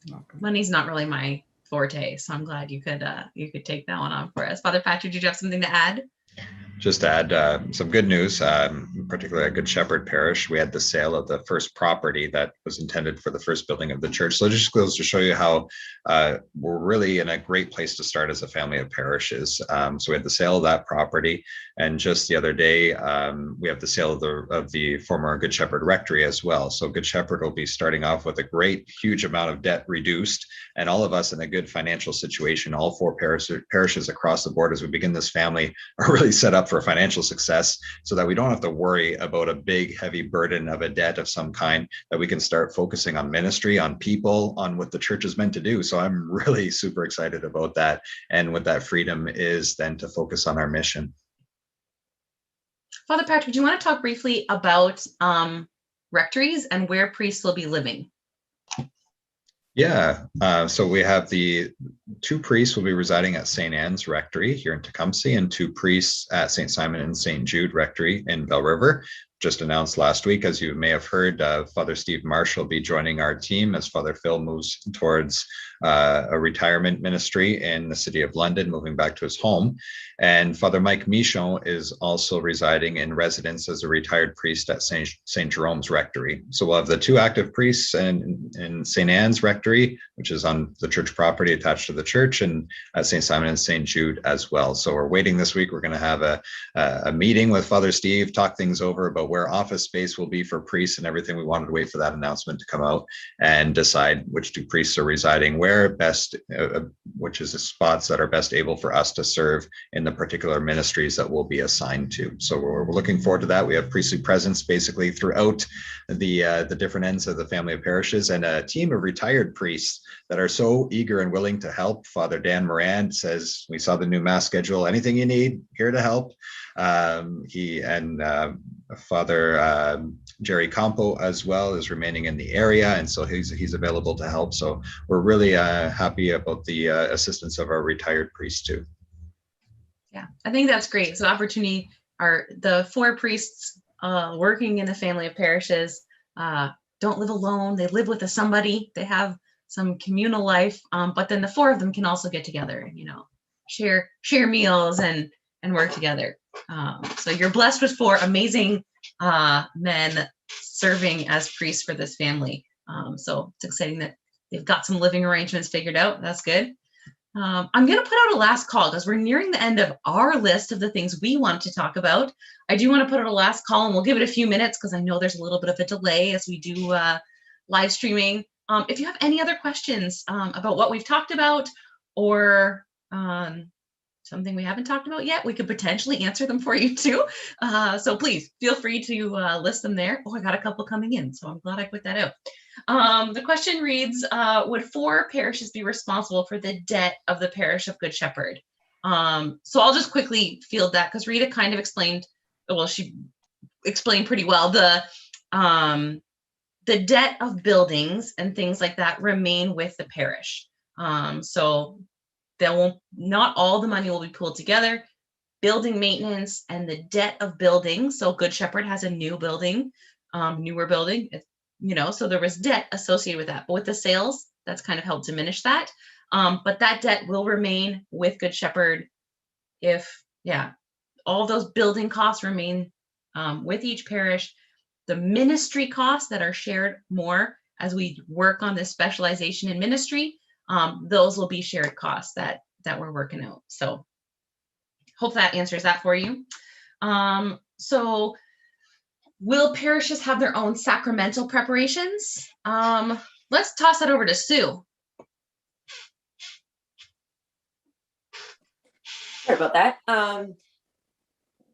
You're welcome. Money's not really my forte, so I'm glad you could take that one on for us. Father Patrick, did you have something to add? Just to add some good news, particularly at Good Shepherd Parish, we had the sale of the first property that was intended for the first building of the church. So it just goes to show you how we're really in a great place to start as a family of parishes. So we had the sale of that property, and just the other day, we have the sale of the former Good Shepherd Rectory as well. So Good Shepherd will be starting off with a great, huge amount of debt reduced, and all of us in a good financial situation. All four parishes across the board, as we begin this family, are really set up for financial success, so that we don't have to worry about a big, heavy burden of a debt of some kind, that we can start focusing on ministry, on people, on what the church is meant to do. So I'm really super excited about that. And what that freedom is then to focus on our mission. Father Patrick, do you want to talk briefly about rectories and where priests will be living? Yeah, so we have the 2 priests will be residing at St. Anne's Rectory here in Tecumseh, and 2 priests at St. Simon and St. Jude Rectory in Belle River. just announced last week, as you may have heard, Father Steve Marsh will be joining our team as Father Phil moves towards a retirement ministry in the city of London, moving back to his home. And Father Mike Michon is also residing in residence as a retired priest at St. Jerome's Rectory. So we'll have the 2 active priests in St. Anne's Rectory, which is on the church property attached to the church, and at St. Simon and St. Jude as well. So we're waiting this week. We're going to have a meeting with Father Steve, talk things over about where office space will be for priests and everything. We wanted to wait for that announcement to come out and decide which 2 priests are residing where best, which is the spots that are best able for us to serve in the particular ministries that we'll be assigned to. So we're looking forward to that. We have priestly presence basically throughout the different ends of the family of parishes, and a team of retired priests that are so eager and willing to help. Father Dan Moran says, we saw the new mass schedule, anything you need, here to help. He and Father Jerry Campo as well is remaining in the area, and so he's available to help. So we're really happy about the assistance of our retired priests too. Yeah, I think that's great. It's an opportunity. The 4 priests working in the family of parishes don't live alone. They live with somebody. They have some communal life, but then the 4 of them can also get together, share meals and work together. So you're blessed with 4 amazing men serving as priests for this family. So it's exciting that they've got some living arrangements figured out. That's good. I'm going to put out a last call because we're nearing the end of our list of the things we want to talk about. I do want to put out a last call, and we'll give it a few minutes because I know there's a little bit of a delay as we do live streaming. If you have any other questions about what we've talked about, or something we haven't talked about yet, we could potentially answer them for you too. So please feel free to list them there. Oh, I got a couple coming in, so I'm glad I put that out. The question reads, would 4 parishes be responsible for the debt of the parish of Good Shepherd? So I'll just quickly field that because Rita kind of explained, well, she explained pretty well the debt of buildings and things like that remain with the parish. So not all the money will be pulled together. Building maintenance and the debt of buildings. So Good Shepherd has a new building, newer building, so there was debt associated with that. But with the sales, that's kind of helped diminish that. But that debt will remain with Good Shepherd all those building costs remain with each parish. The ministry costs that are shared more as we work on this specialization in ministry, those will be shared costs that we're working out. So hope that answers that for you. So will parishes have their own sacramental preparations? Let's toss that over to Sue. Sorry about that.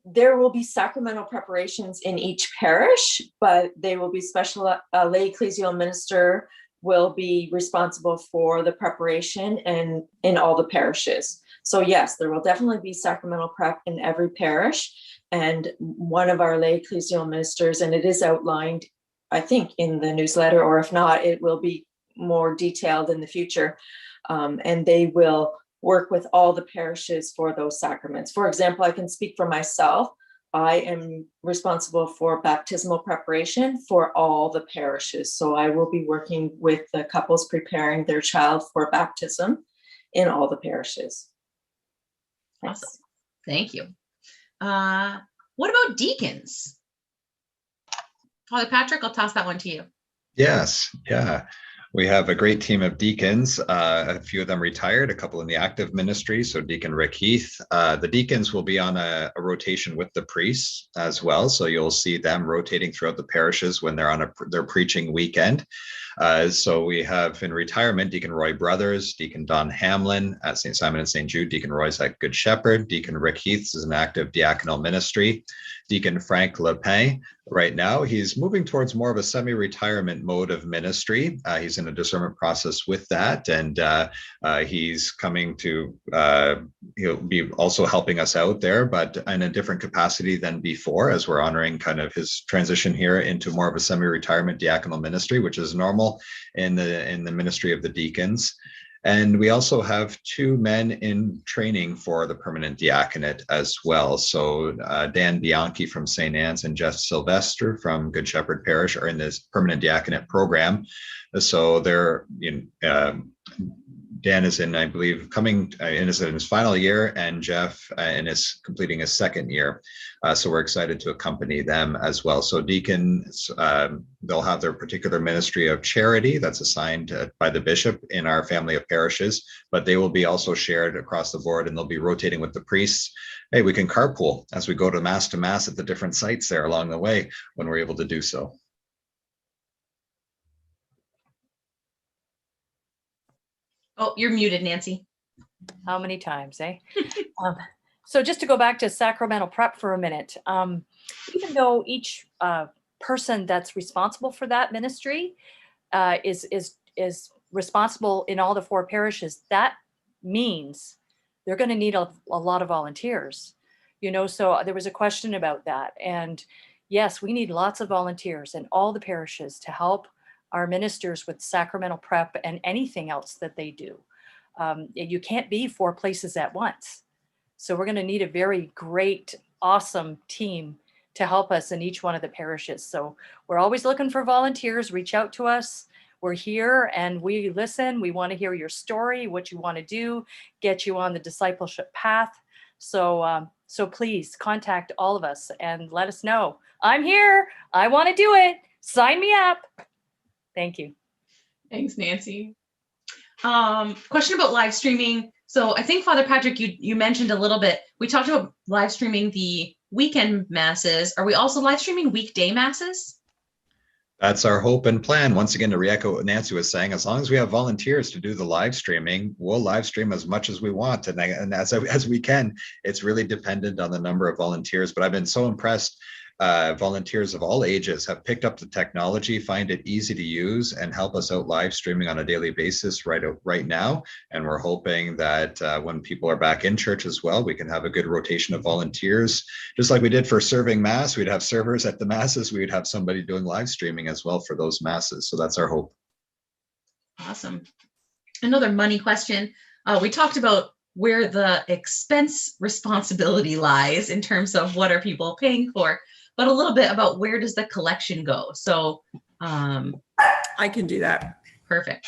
There will be sacramental preparations in each parish, but they will be special. Lay ecclesial minister will be responsible for the preparation and in all the parishes. So yes, there will definitely be sacramental prep in every parish. And one of our lay ecclesial ministers, and it is outlined, I think, in the newsletter, or if not, it will be more detailed in the future. And they will work with all the parishes for those sacraments. For example, I can speak for myself. I am responsible for baptismal preparation for all the parishes. So I will be working with the couples preparing their child for baptism in all the parishes. Awesome. Thank you. What about deacons? Father Patrick, I'll toss that one to you. Yes. Yeah. We have a great team of deacons, a few of them retired, a couple in the active ministry. So Deacon Rick Heath, the deacons will be on a rotation with the priests as well. So you'll see them rotating throughout the parishes when they're on their preaching weekend. So we have in retirement, Deacon Roy Brothers, Deacon Don Hamlin at St. Simon and St. Jude, Deacon Roy's at Good Shepherd, Deacon Rick Heath is an active diaconal ministry, Deacon Frank Lepin. Right now, he's moving towards more of a semi-retirement mode of ministry. He's in a discernment process with that, and he's coming to, he'll be also helping us out there, but in a different capacity than before, as we're honoring kind of his transition here into more of a semi-retirement diaconal ministry, which is normal in the ministry of the deacons. And we also have 2 men in training for the permanent diaconate as well. So Dan Bianchi from St. Anne's and Jeff Sylvester from Good Shepherd Parish are in this permanent diaconate program. So they're Dan is in, I believe, coming in his final year, and Jeff is completing his 2nd year. So we're excited to accompany them as well. So deacons, they'll have their particular ministry of charity that's assigned by the bishop in our family of parishes, but they will be also shared across the board, and they'll be rotating with the priests. Hey, we can carpool as we go to mass at the different sites there along the way when we're able to do so. Oh, you're muted, Nancy. How many times, eh? So just to go back to sacramental prep for a minute, even though each person that's responsible for that ministry is responsible in all the 4 parishes, that means they're going to need a lot of volunteers. So there was a question about that. And yes, we need lots of volunteers in all the parishes to help our ministers with sacramental prep and anything else that they do. You can't be 4 places at once. So we're going to need a very great, awesome team to help us in each one of the parishes. So we're always looking for volunteers. Reach out to us. We're here and we listen. We want to hear your story, what you want to do, get you on the discipleship path. So please contact all of us and let us know. I'm here. I want to do it. Sign me up. Thank you. Thanks, Nancy. Question about live streaming. So I think, Father Patrick, you mentioned a little bit, we talked about live streaming the weekend masses. Are we also live streaming weekday masses? That's our hope and plan. Once again, to re-echo what Nancy was saying, as long as we have volunteers to do the live streaming, we'll live stream as much as we want and as we can. It's really dependent on the number of volunteers, but I've been so impressed. Volunteers of all ages have picked up the technology, find it easy to use, and help us out live streaming on a daily basis right now. And we're hoping that when people are back in church as well, we can have a good rotation of volunteers. Just like we did for serving Mass, we'd have servers at the Masses, we'd have somebody doing live streaming as well for those Masses. So that's our hope. Awesome. Another money question. We talked about where the expense responsibility lies in terms of what are people paying for, but a little bit about where does the collection go? So I can do that. Perfect.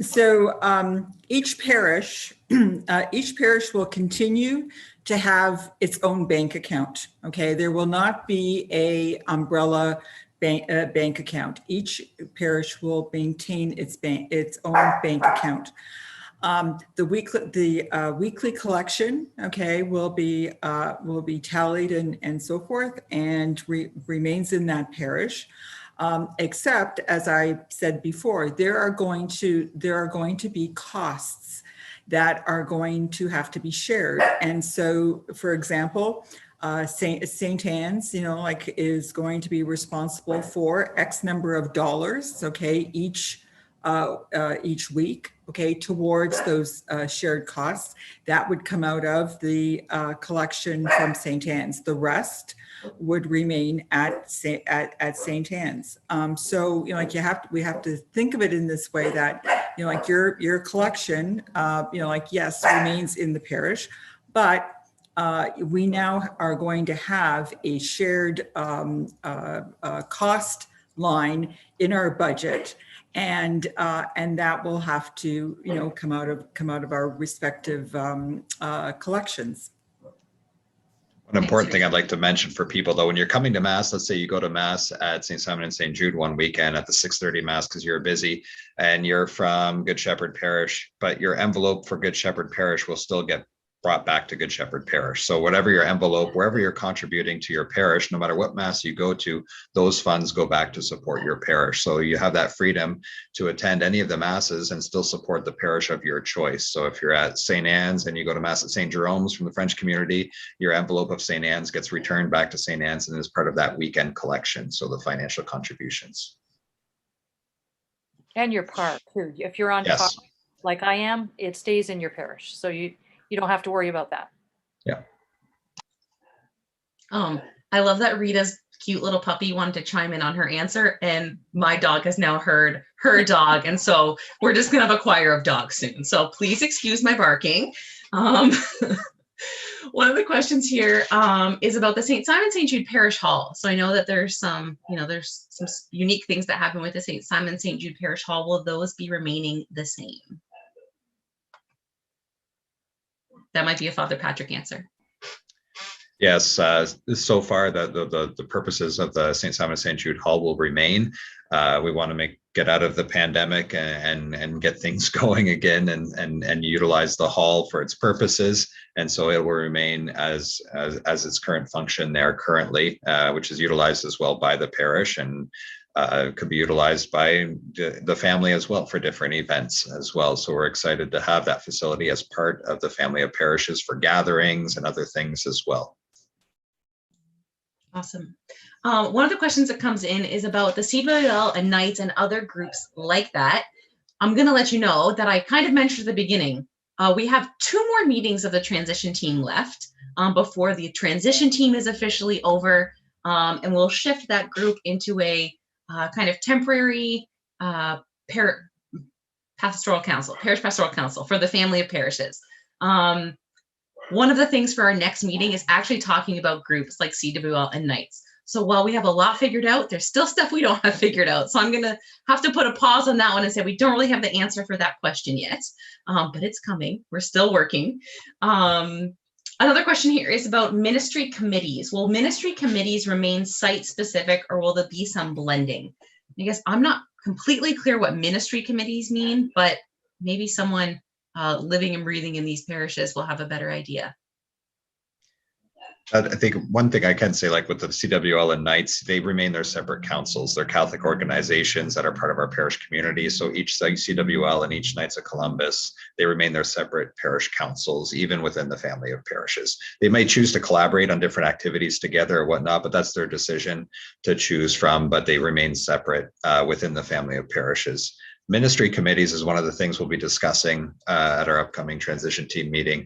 So each parish will continue to have its own bank account. Okay, there will not be a umbrella bank account. Each parish will maintain its own bank account. The weekly collection, okay, will be tallied and so forth, and remains in that parish. Except, as I said before, there are going to be costs that are going to have to be shared. And so, for example, St. Anne's, is going to be responsible for X number of dollars, okay, each week, okay, towards those shared costs. That would come out of the collection from St. Anne's. The rest would remain at St. Anne's. So, we have to think of it in this way that, your collection, yes, remains in the parish, but we now are going to have a shared cost line in our budget. And that will have to, come out of our respective collections. One important thing I'd like to mention for people, though, when you're coming to Mass, let's say you go to Mass at St. Simon and St. Jude one weekend at the 6:30 Mass because you're busy and you're from Good Shepherd Parish, but your envelope for Good Shepherd Parish will still get brought back to Good Shepherd Parish. So whatever your envelope, wherever you're contributing to your parish, no matter what Mass you go to, those funds go back to support your parish. So you have that freedom to attend any of the Masses and still support the parish of your choice. So if you're at St. Anne's and you go to Mass at St. Jerome's from the French community, your envelope of St. Anne's gets returned back to St. Anne's and is part of that weekend collection. So the financial contributions. And your part too. If you're on Yes. par, like I am, it stays in your parish. So you don't have to worry about that. Yeah. I love that Rita's cute little puppy wanted to chime in on her answer, and my dog has now heard her dog. And so we're just gonna have a choir of dogs soon. So please excuse my barking. One of the questions here is about the St. Simon St. Jude Parish Hall. So I know that there's some, there's some unique things that happen with the St. Simon St. Jude Parish Hall. Will those be remaining the same? That might be a Father Patrick answer. Yes, so far the purposes of the St. Simon St. Jude Hall will remain. We want to get out of the pandemic and get things going again and utilize the hall for its purposes. And so it will remain as its current function there currently, which is utilized as well by the parish and could be utilized by the family as well for different events as well. So we're excited to have that facility as part of the family of parishes for gatherings and other things as well. Awesome. One of the questions that comes in is about the CWL and Knights and other groups like that. I'm going to let you know that I kind of mentioned at the beginning, we have 2 more meetings of the transition team left before the transition team is officially over, and we'll shift that group into a kind of temporary parish pastoral council for the family of parishes. One of the things for our next meeting is actually talking about groups like CWL and Knights. So while we have a lot figured out, there's still stuff we don't have figured out. So I'm going to have to put a pause on that one and say we don't really have the answer for that question yet, but it's coming. We're still working. Another question here is about ministry committees. Will ministry committees remain site specific, or will there be some blending? I guess I'm not completely clear what ministry committees mean, but maybe someone living and breathing in these parishes will have a better idea. I think one thing I can say, like with the CWL and Knights, they remain their separate councils. They're Catholic organizations that are part of our parish community. So each CWL and each Knights of Columbus, they remain their separate parish councils, even within the family of parishes. They may choose to collaborate on different activities together or whatnot, but that's their decision to choose from, but they remain separate within the family of parishes. Ministry committees is one of the things we'll be discussing at our upcoming transition team meeting.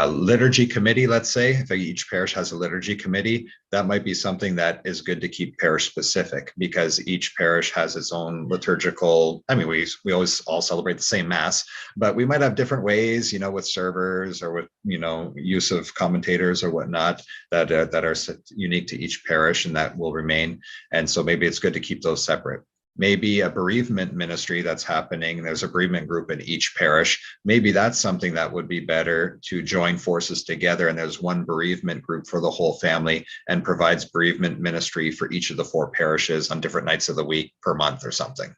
Liturgy committee, let's say, if each parish has a liturgy committee, that might be something that is good to keep parish specific, because each parish has its own liturgical, I mean, we always all celebrate the same mass, but we might have different ways, with servers or with, use of commentators or whatnot that are unique to each parish, and that will remain. And so maybe it's good to keep those separate. Maybe a bereavement ministry that's happening. There's a bereavement group in each parish. Maybe that's something that would be better to join forces together. And there's one bereavement group for the whole family and provides bereavement ministry for each of the 4 parishes on different nights of the week per month or something.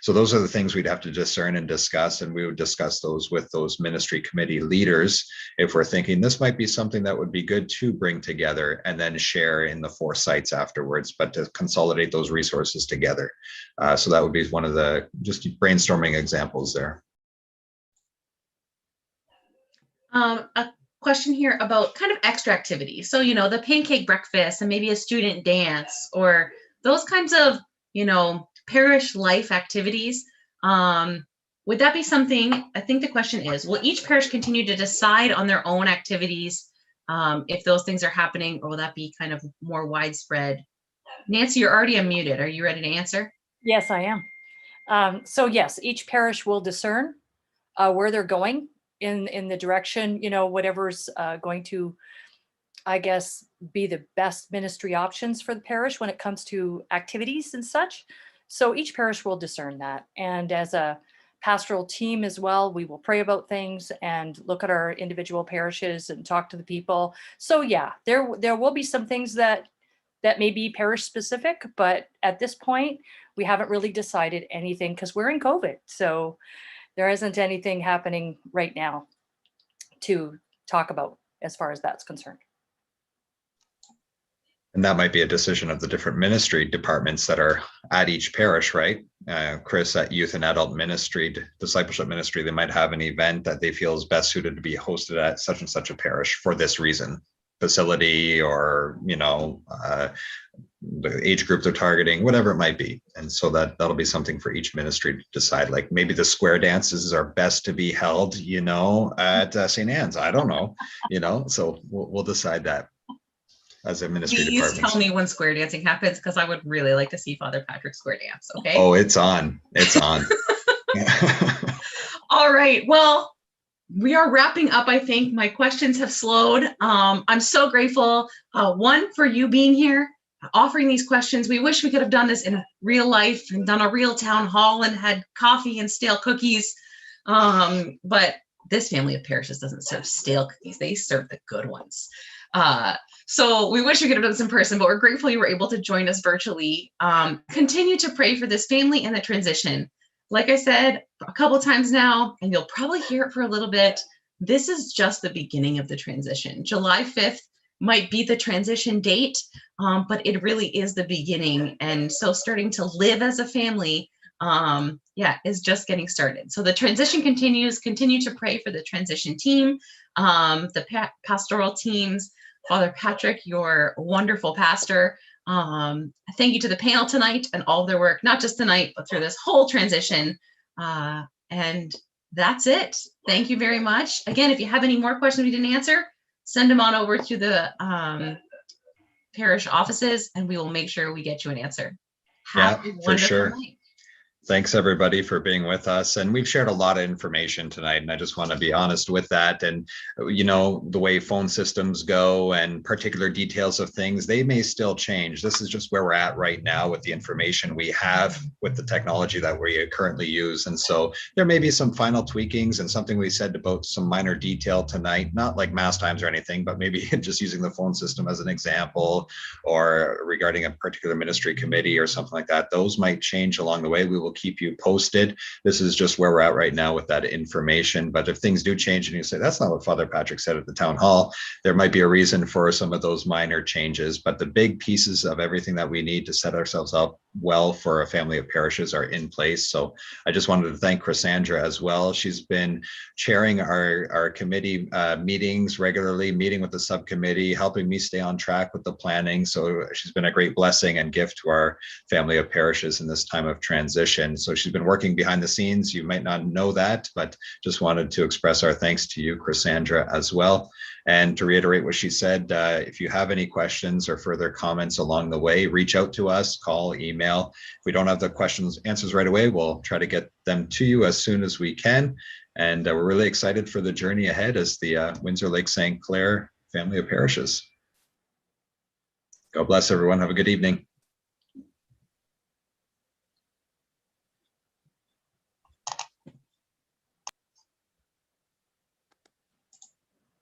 So those are the things we'd have to discern and discuss, and we would discuss those with those ministry committee leaders if we're thinking this might be something that would be good to bring together and then share in the 4 sites afterwards, but to consolidate those resources together. So that would be one of the just brainstorming examples there. A question here about kind of extra activities. So, the pancake breakfast and maybe a student dance or those kinds of, parish life activities. Would that be something, I think the question is, will each parish continue to decide on their own activities if those things are happening, or will that be kind of more widespread? Nancy, you're already unmuted. Are you ready to answer? Yes, I am. So yes, each parish will discern where they're going in the direction, whatever's going to, I guess, be the best ministry options for the parish when it comes to activities and such. So each parish will discern that. And as a pastoral team as well, we will pray about things and look at our individual parishes and talk to the people. So yeah, there will be some things that may be parish specific, but at this point, we haven't really decided anything because we're in COVID. So there isn't anything happening right now to talk about as far as that's concerned. And that might be a decision of the different ministry departments that are at each parish, right? Chris, at youth and adult ministry, discipleship ministry, they might have an event that they feel is best suited to be hosted at such and such a parish for this reason, facility, or, the age group they're targeting, whatever it might be. And so that'll be something for each ministry to decide. Like maybe the square dances are best to be held, at St. Anne's. I don't know, so we'll decide that. as a ministry Please department. tell me when square dancing happens, because I would really like to see Father Patrick square dance. Okay. Oh, it's on. It's on. All right. Well, we are wrapping up. I think my questions have slowed. I'm so grateful. One, for you being here, offering these questions. We wish we could have done this in real life and done a real town hall and had coffee and stale cookies. But this family of parishes doesn't serve stale cookies. They serve the good ones. So we wish we could have done this in person, but we're grateful you were able to join us virtually. Continue to pray for this family and the transition. Like I said a couple times now, and you'll probably hear it for a little bit, this is just the beginning of the transition. July 5th might be the transition date, but it really is the beginning. And so starting to live as a family, is just getting started. So the transition continues. Continue to pray for the transition team, the pastoral teams, Father Patrick, your wonderful pastor. Thank you to the panel tonight and all of their work, not just tonight, but through this whole transition. And that's it. Thank you very much. Again, if you have any more questions we didn't answer, send them on over to the parish offices and we will make sure we get you an answer. Have a wonderful for sure. night. Thanks everybody for being with us. And we've shared a lot of information tonight, and I just want to be honest with that. And, you know, the way phone systems go and particular details of things, they may still change. This is just where we're at right now with the information we have with the technology that we currently use. And so there may be some final tweakings and something we said about some minor detail tonight, not like mass times or anything, but maybe just using the phone system as an example, or regarding a particular ministry committee or something like that. Those might change along the way. We will keep you posted. This is just where we're at right now with that information. But if things do change and you say, that's not what Father Patrick said at the town hall, there might be a reason for some of those minor changes. But the big pieces of everything that we need to set ourselves up well for a family of parishes are in place. So I just wanted to thank Chrisandra as well. She's been chairing our committee meetings regularly, meeting with the subcommittee, helping me stay on track with the planning. So she's been a great blessing and gift to our family of parishes in this time of transition. So she's been working behind the scenes. You might not know that, but just wanted to express our thanks to you, Chrisandra, as well. And to reiterate what she said, if you have any questions or further comments along the way, reach out to us, call, email. If we don't have the answers right away, we'll try to get them to you as soon as we can. And we're really excited for the journey ahead as the Windsor Lake St. Clair family of parishes. God bless everyone. Have a good evening.